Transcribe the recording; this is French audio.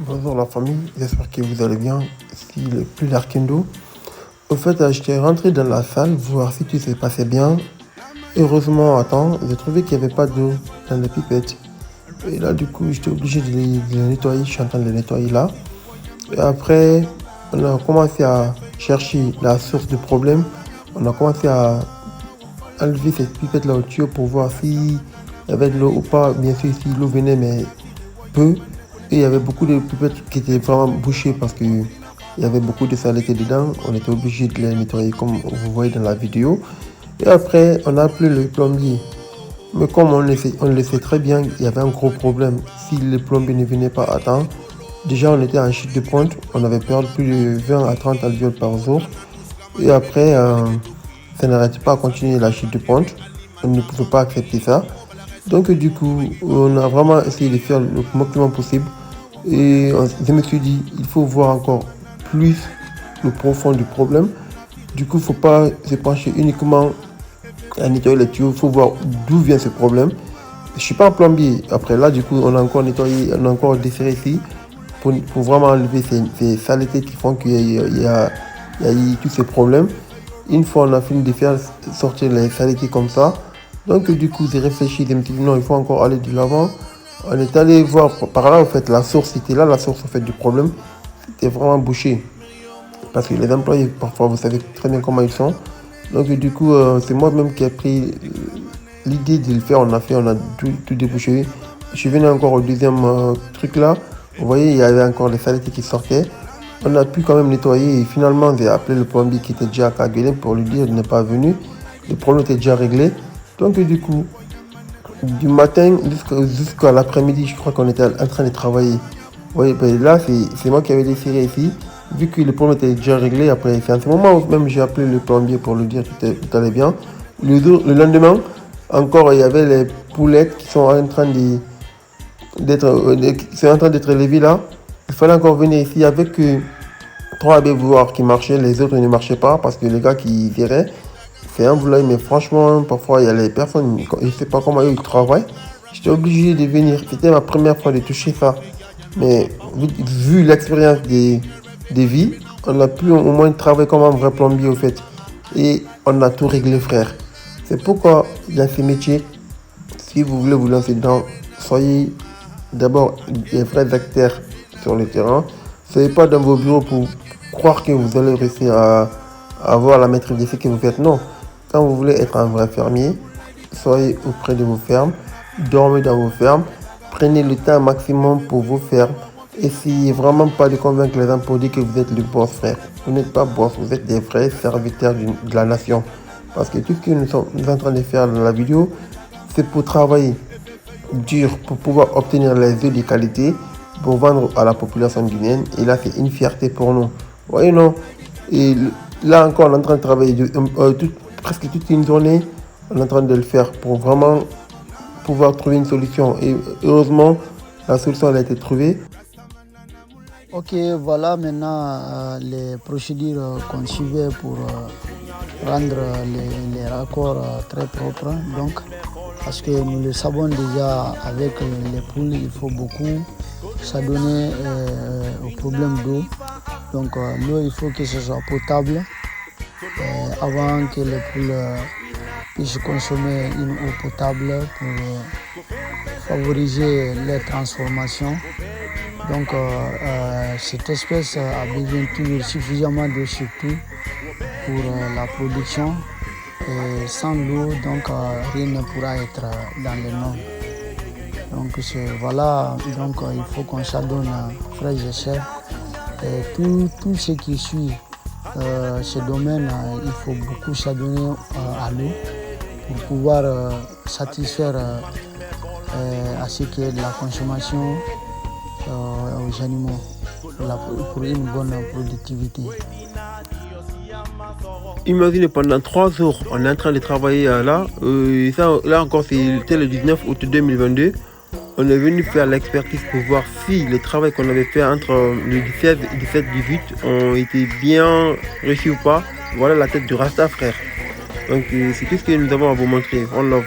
Bonjour la famille, j'espère que vous allez bien. Ici le plus Larkendo. Au fait, j'étais rentré dans la salle voir si tout se passait bien. Heureusement, attends, j'ai trouvé qu'il n'y avait pas d'eau dans les pipettes. Et là, du coup, j'étais obligé de les nettoyer. Je suis en train de les nettoyer là. Et après, on a commencé à chercher la source du problème. On a commencé à enlever cette pipette là au tuyau pour voir s'il y avait de l'eau ou pas. Bien sûr, si l'eau venait, mais peu. Et il y avait beaucoup de pipettes qui étaient vraiment bouchées parce qu'il y avait beaucoup de saleté dedans. On était obligé de les nettoyer comme vous voyez dans la vidéo. Et après, on a appelé le plombier. Mais comme on le sait très bien, il y avait un gros problème. Si le plombier ne venait pas à temps, déjà on était en chute de pointe. On avait perdu plus de 20 à 30 alvéoles par jour. Et après, ça n'arrêtait pas à continuer la chute de pointe. On ne pouvait pas accepter ça. Donc du coup, on a vraiment essayé de faire le maximum possible. Et je me suis dit, il faut voir encore plus le profond du problème. Du coup, il ne faut pas se pencher uniquement à nettoyer les tuyaux. Il faut voir d'où vient ce problème. Je ne suis pas un plombier. Après là, du coup, on a encore nettoyé, on a encore desserré ici pour vraiment enlever ces saletés qui font qu'il y a eu tous ces problèmes. Une fois on a fini de faire sortir les saletés comme ça, donc du coup j'ai réfléchi, je me suis dit non, il faut encore aller de l'avant. On est allé voir par là, en fait, la source était là, la source en fait du problème, c'était vraiment bouché. Parce que les employés, parfois, vous savez très bien comment ils sont. Donc du coup, c'est moi-même qui ai pris l'idée de le faire. On a tout débouché. Je suis venu encore au deuxième truc là. Vous voyez, il y avait encore les saletés qui sortaient. On a pu quand même nettoyer et finalement j'ai appelé le plombier qui était déjà à Kaguelé pour lui dire qu'il n'est pas venu. Le problème était déjà réglé. Donc du coup, du matin jusqu'à l'après-midi, je crois qu'on était en train de travailler. Vous voyez, ben là c'est moi qui avais décidé ici. Vu que le problème était déjà réglé, après c'est en ce moment où même j'ai appelé le plombier pour lui dire que tout allait bien. Le lendemain, encore il y avait les poulettes qui sont en train d'être élevées là. Il fallait encore venir ici avec 3 bévouars qui marchaient, les autres ne marchaient pas parce que les gars qui verraient, c'est un boulot, mais franchement, parfois il y a les personnes, je ne sais pas comment ils travaillent. J'étais obligé de venir, c'était ma première fois de toucher ça. Mais vu l'expérience des vies, on a pu au moins travailler comme un vrai plombier au fait. Et on a tout réglé, frère. C'est pourquoi dans ces métiers, si vous voulez vous lancer dedans, soyez d'abord des vrais acteurs sur le terrain. Soyez pas dans vos bureaux pour croire que vous allez réussir à avoir la maîtrise de ce que vous faites. Non. Quand vous voulez être un vrai fermier, soyez auprès de vos fermes, dormez dans vos fermes, prenez le temps maximum pour vos fermes. Essayez vraiment pas de convaincre les gens pour dire que vous êtes le boss, frère. Vous n'êtes pas boss, vous êtes des vrais serviteurs de la nation. Parce que tout ce que nous sommes en train de faire dans la vidéo, c'est pour travailler dur, pour pouvoir obtenir les œufs de qualité, pour vendre à la population guinéenne. Et là, c'est une fierté pour nous. Vous voyez, non? Et là encore, on est en train de travailler presque toute une journée. On est en train de le faire pour vraiment pouvoir trouver une solution. Et heureusement, la solution elle a été trouvée. Ok, voilà maintenant les procédures qu'on suivait pour rendre les raccords très propres. Donc, parce que nous le savons déjà, avec les poules, il faut beaucoup s'adonner au problème d'eau. Donc, l'eau, il faut que ce soit potable avant que les poules puissent consommer une eau potable pour favoriser les transformations. Donc cette espèce a besoin toujours suffisamment d'eau surtout pour la production. Et sans l'eau, donc rien ne pourra être dans les normes. Donc voilà, donc il faut qu'on s'adonne, frères et sœurs. Et tout ce qui suit ce domaine, il faut beaucoup s'adonner à l'eau pour pouvoir satisfaire à ce qui est de la consommation aux animaux pour une bonne productivité. Imaginez pendant 3 jours, on est en train de travailler là. Là encore, c'était le 19 août 2022. On est venu faire l'expertise pour voir si le travail qu'on avait fait entre le 17 et 18 ont été bien réussi ou pas. Voilà la tête du Rasta, frère. Donc c'est tout ce que nous avons à vous montrer. On love.